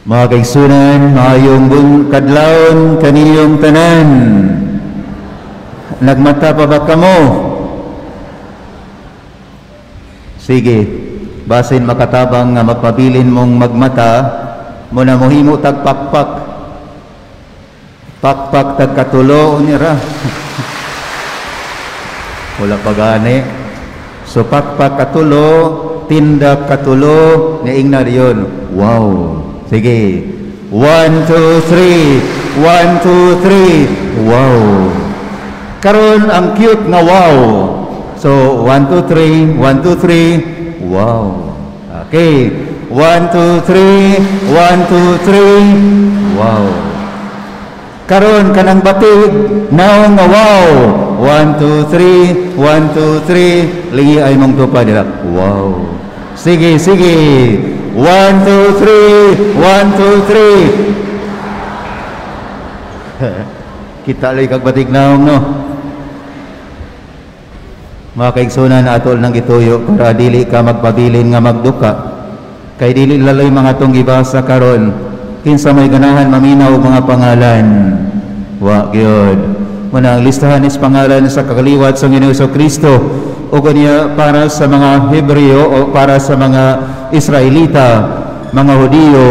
Mga kaigsunan, maayong kadlawon kaniyong tanan. Nagmata pa ba kamo? Sige, basin makatabang nga magpabilin mong magmata, muna mohimo tagpakpak. Pakpak tagkatulo nira. Wala pa gani. So pakpak katulo, tindak katulo, niingna riyon. Wow. Sige. 1, 2, 3. 1, 2, 3. Wow. Karon ang cute nga wow. So 1, 2, 3. 1, 2, 3. Wow. Okay. 1, 2, 3. 1, 2, 3. Wow. Karon kanang batig now nga wow. 1, 2, 3. 1, 2, 3. Lingi ay mong tupa nila. Wow. Sige, sige. 1, 2, 3. 1, 2, 3. Kita lagi kag batig naong no. Mga kaigsunan atol nang gituyo para dili ka magpabilin nga magduka. Kay dili laloy mga tong gibasa karon. Kinsa may ganahan maminaw mga pangalan. Wa gyud. Muna ang listahan is pangalan sa kakaliwat sa Ginoong Kristo o kanya para sa mga Hebreo o para sa mga Israelita, mga Hudiyo,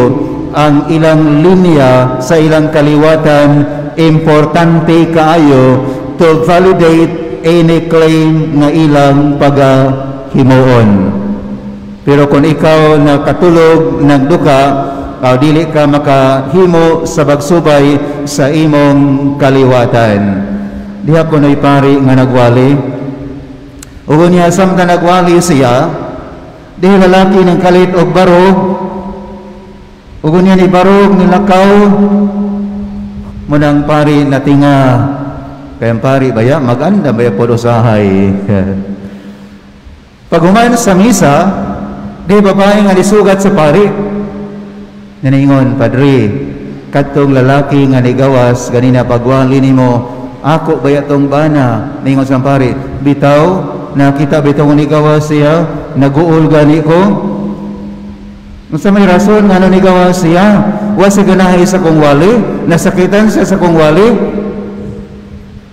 ang ilang linya sa ilang kaliwatan importante kaayo to validate any claim nga ilang pagahimuon. Pero kung ikaw nakatulog, nagduka, dili ka makahimo sa bagsubay sa imong kaliwatan. Diha ko na'y pari nga nagwali. Ugo niya samtang nagwali siya, diha lalaki ng kalit o barog. Ugo niya ni barog, nilakaw. Munang pari natinga. Kayang pari baya, maganda baya po usahay. Pag humayon sa misa, di babae nga nisugat sa pari. Naningon, Padre, katong lalaki nga nigawas, ganina pagwali nimo, ako baya tong bana. Ningon sa pari, bitaw, nakita bitong nigawas siya, naguol gani ko. Sa may rason nga nigawas siya, wasa ganahay sa kong wali, nasakitan siya sa kong wali.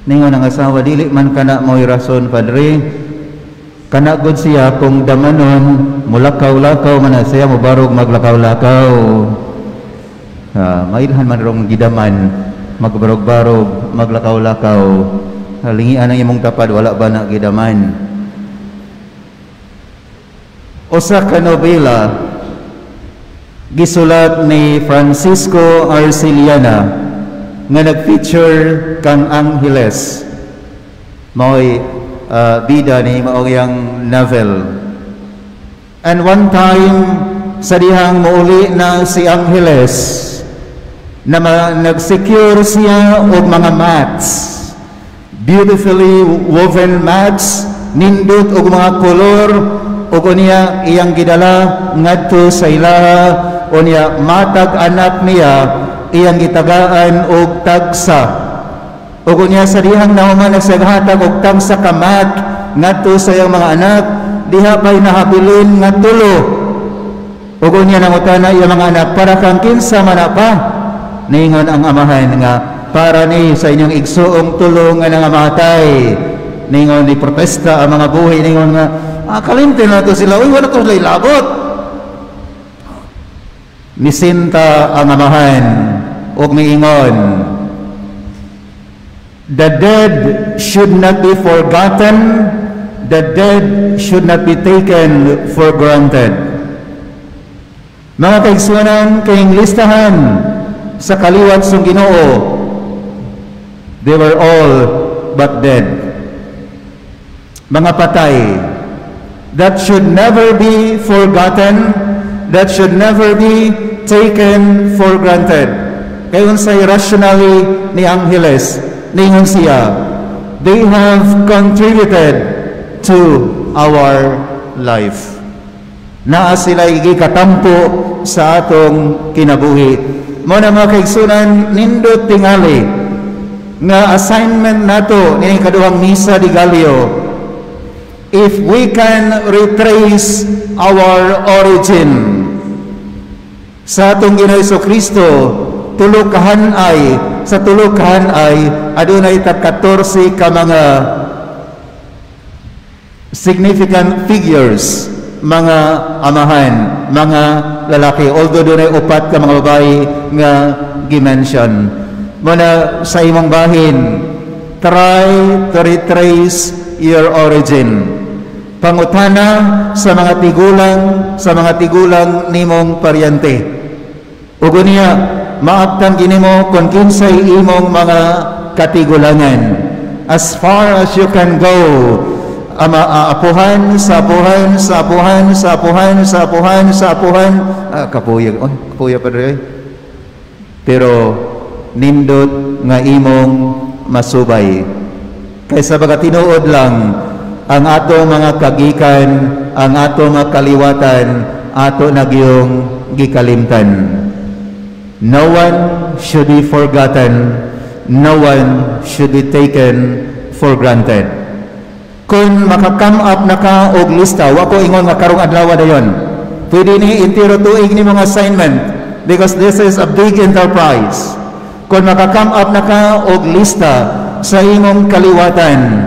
Ningon ang asawa, dili man kana mo'y rason, Padre. Kanagod siya kung damanon, mulakaw-lakaw man na siya, mubarog maglakaw-lakaw. Mailhan man rong gidaman, magbarog-barog, maglakaw-lakaw. Lingian ang imong tapad, wala ba na gidaman? Usa ka nobela, gisulat ni Francisco Arciliana, nga nag-feature kang Angeles. Mao'y bida ni mao'yang novel. And one time, sa dihang muuli na si Angeles, na nag-secure siya og mga mats. Beautifully woven mats, nindot og mga kolor, og niya iyang gidala ngadto sa ilaha, o niya matag anak niya, iyang gitagaan og tagsa. O niya sa dihang nahuman nagsaghatag og tagsa kamat ngadto sa iyang mga anak, diha pa'y nahabilin nga tulo. O niya nangutana iyang mga anak, para kang kinsa man pa? Ningon ang amahan nga, para ni sa inyong igsuong tulo nga nangamatay. Ningon ni protesta ang mga buhi, ningon nga, kalimtin na to sila, uy, wala ko sila ilabot. Nisinta ang amahan og miingon, the dead should not be forgotten, the dead should not be taken for granted. Mga kaigsunan, kayong listahan sa kaliwat sa Ginoo, they were all but dead. Mga patay, that should never be forgotten, that should never be taken for granted. Kayon sa irrationally ni Angeles, ningon siya, they have contributed to our life. Naa sila igikatampo sa atong kinabuhi. Muna mga kaigsunan, nindot tingali nga assignment nato ni kaduhang misa di Gallio. If we can retrace our origin, Sa atong Ginoo Kristo, tulukahan ay adunay tag 14 ka mga significant figures, mga amahan, mga lalaki, although dunay upat ka mga babae nga gimension. Muna sa imong bahin, try to retrace your origin. Pangutana sa mga tigulang nimong paryente. Ugo niya, maabtan ginimo kung kinsay imong mga katigulangan. As far as you can go, apuhan, kapuya pa rin. Pero, nindot nga imong masubay. Kaysa baga tinuod lang, ang ato mga kagikan, ang ato mga kaliwatan, ato nagyong gikalimtan. No one should be forgotten, no one should be taken for granted. Kung makakam up na ka og lista, wako ingon nga karong adlaw na yon. Pwede ni intiro tuig ni mga assignment because this is a big enterprise. Kung makakam up na ka og lista sa imong kaliwatan,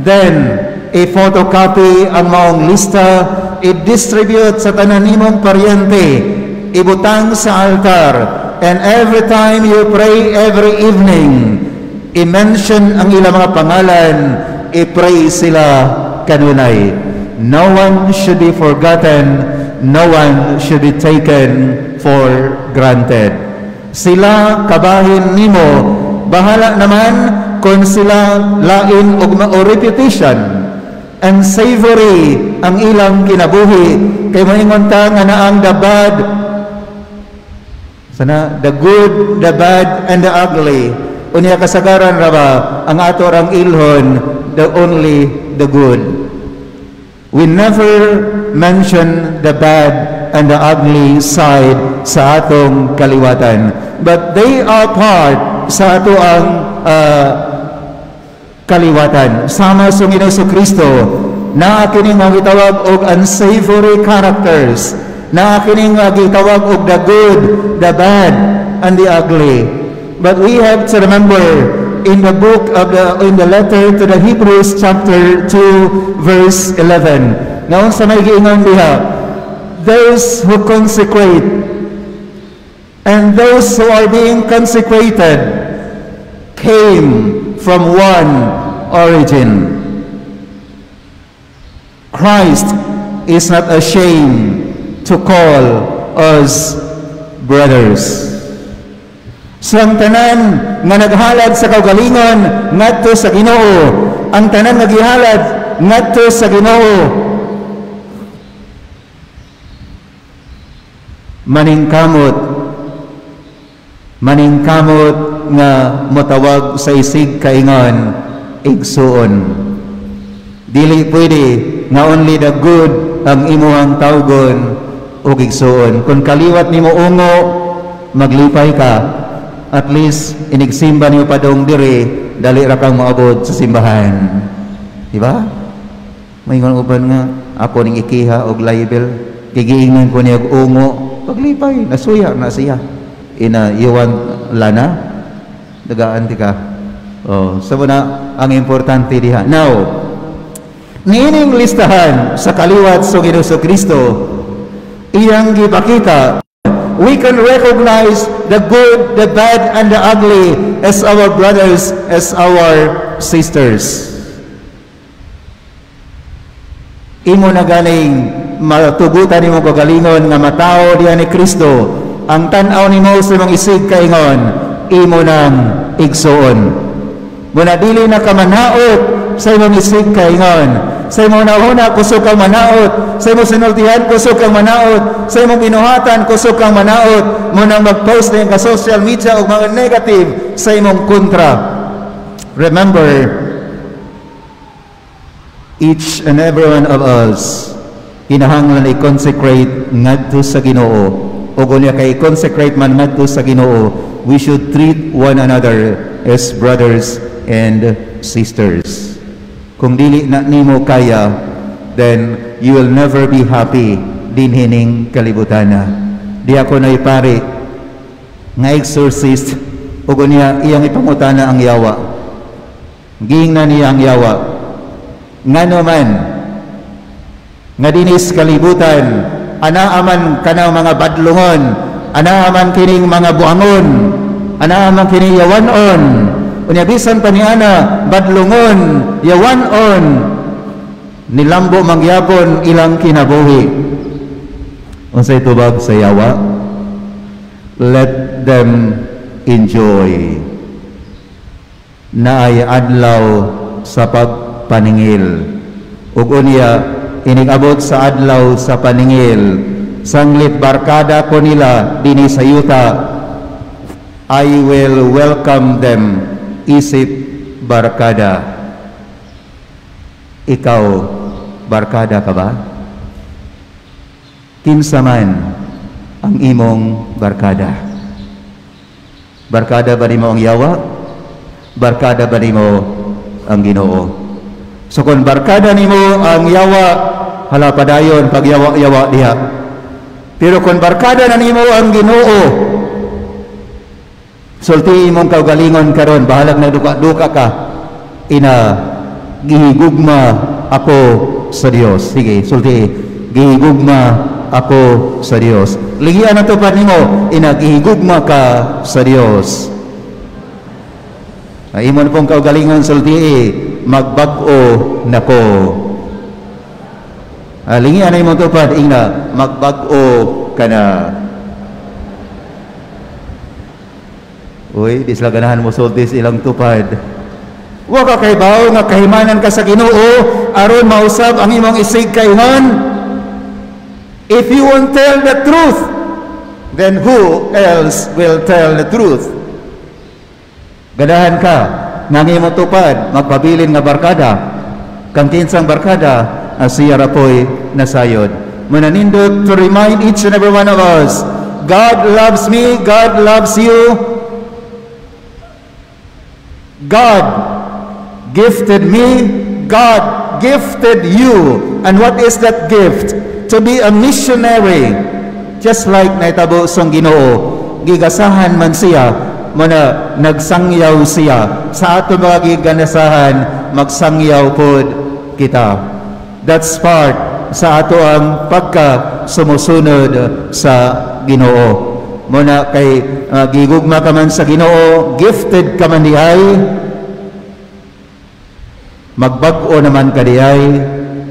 then i-photocopy ang maong lista, i-distribute sa tanan imong paryente, ibutang sa altar, and every time you pray every evening, i-mention ang ilang mga pangalan, i-pray sila kanunay. No one should be forgotten, no one should be taken for granted. Sila kabahin nimo, bahala naman kung sila lain o repetition and savory ang ilang kinabuhi, kay moingon ta nga naang the good, the bad, and the ugly. Unya kasagaran ra ba ang ato rang ilhon, the only the good. We never mention the bad and the ugly side sa atong kaliwatan, but they are part sa ato ang kaliwatan. Sama sa Ginoo Kristo, na kining nga gitawag og unsavory characters, na kining nga gitawag og the good, the bad, and the ugly. But we have to remember in the letter to the Hebrews chapter 2 verse 11. Ngayon sa may giingon diha, those who consecrate and those who are being consecrated came from one origin. Christ is not ashamed to call us brothers. So ang tanan nga naghalad sa kaugalingon ngadto sa Ginoo, ang tanan nga gihalad ngadto sa Ginoo, maningkamot nga motawag sa isig kaingon igsuon. Dili pwede nga only the good ang imuhang tawgon og igsuon. Kung kaliwat nimo ungo, maglipay ka. At least inigsimba niyo pa dong dire, dali ra kang maabot sa simbahan. Diba? Maingon uban nga ako ning ikiha og libel, gigiingnan ko niya og ungo, paglipay nasuya na siya. Ina iwan lana dagaan ti ka. Oh, so na ang importante diha. Now, niining listahan sa kaliwat sa Ginoo Kristo, iyang gipakita, we can recognize the good, the bad, and the ugly as our brothers, as our sisters. Imo na ganing matugutan nimo kagalingon nga matao diha ni Kristo, ang tan-aw nimo sa imong isig kaingon, imo nang igsuon. Muna dili na ka manaot sa imong isig kaingon, sa imong nauna kusog kang manaot, sa imong sinultihan kusog kang manaot, sa imong binuhatan kusog kang manaot, muna mag-post na ka social media og mga negative sa imong kontra. Remember, each and every one of us kinahanglan i-consecrate ngadto sa Ginoo. Ug unya kay consecrate man ngadto sa Ginoo, we should treat one another as brothers and sisters. Kung dili na nimo kaya, then you will never be happy dinhining kalibutana. Di ako na ipari nga exorcist ug niya iyang ipangutana ang yawa. Giingnan niya ang yawa. Ngano man nga dinis kalibutan ana aman kanang mga badlungon, ana aman kining mga buangon, ana aman kining yawanon, unya bisan pa niana badlungon, yawanon, nilambo mangyapon ilang kinabuhi. Unsay tubag sa yawa? Let them enjoy. Naay adlaw sa pagpaningil. Ug unya inigabot sa adlaw sa paningil, sanglit barkada ko nila dinhi sa yuta, I will welcome them. Isip barkada. Ikaw, barkada ka ba? Kinsa man ang imong barkada? Barkada ba nimo ang yawa? Barkada ba nimo ang Ginoo? So kung barkada nimo ang yawa, hala padayon pag yawa-yawa diha. Pero kung barkada na nimo ang Ginoo, sulti imong kaugalingon karon, bahalag na duka-duka ka, gihigugma ako sa Dios. Sige, sulti, gihigugma ako sa Dios. Ligian na to pa nimo, gihigugma ka sa Dios. Imon pong kaugalingon sulti, magbag-o nako. Lingian na imong tupad, magbag-o ka na. Uy, di sila ganahan mo sulti ilang tupad. Wa ka kay bao nga kahimanan ka sa Ginoo aron mausab ang imong isig kaingon. If you won't tell the truth, then who else will tell the truth? Ganahan ka nga imong tupad magpabilin nga barkada. Kang kinsang barkada siya rapoy nasayod. Mananindot to remind each and every one of us, God loves me, God loves you. God gifted me, God gifted you. And what is that gift? To be a missionary. Just like naitabo sang Ginoo, gigasahan man siya, muna nagsangyaw siya. Sa ato mga giganasahan, magsangyaw pod kita. That's part sa ato ang pagka sumusunod sa Ginoo. Muna kay gigugma ka man sa Ginoo, gifted ka man diay, magbag-o naman ka diay,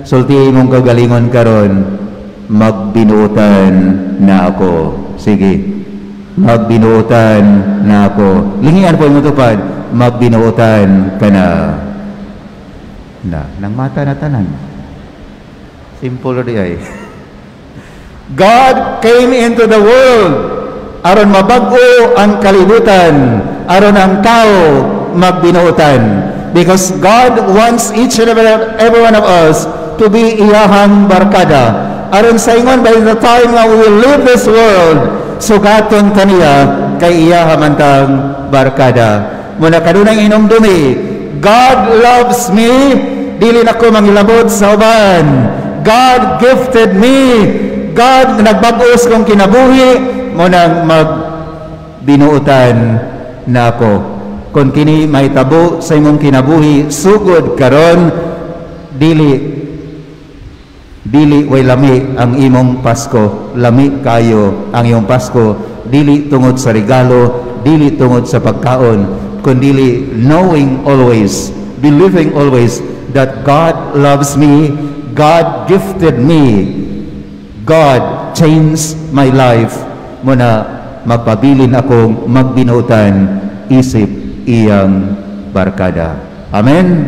sulti mong kagalingon karon, magbinuutan na ako. Sige, magbinuutan na ako. Lingian po yung tupad, magbinuutan ka na. Nang mata na tanan. Simple di ay. God came into the world aron mabag-o ang kalibutan, aron ang tao magbinuutan. Because God wants each and every one of us to be iyahang barkada. Aron sa ingon, by the time nga we will leave this world, sugaton taniya kay iyaha mantang barkada. Muna kanunang inumdumi, God loves me, dili na ko mangilabot sa uban. God gifted me, God nagbag-os kong kinabuhi, munang magbinuutan na ako. Kung kini may tabo sa imong kinabuhi, sugod karon, dili way lami ang imong Pasko. Lami kayo ang imong Pasko, dili tungod sa regalo, dili tungod sa pagkaon, kundi knowing always, believing always that God loves me, God gifted me, God changed my life. Muna magpabilin akong magbinuutan, isip iyang barkada. Amen.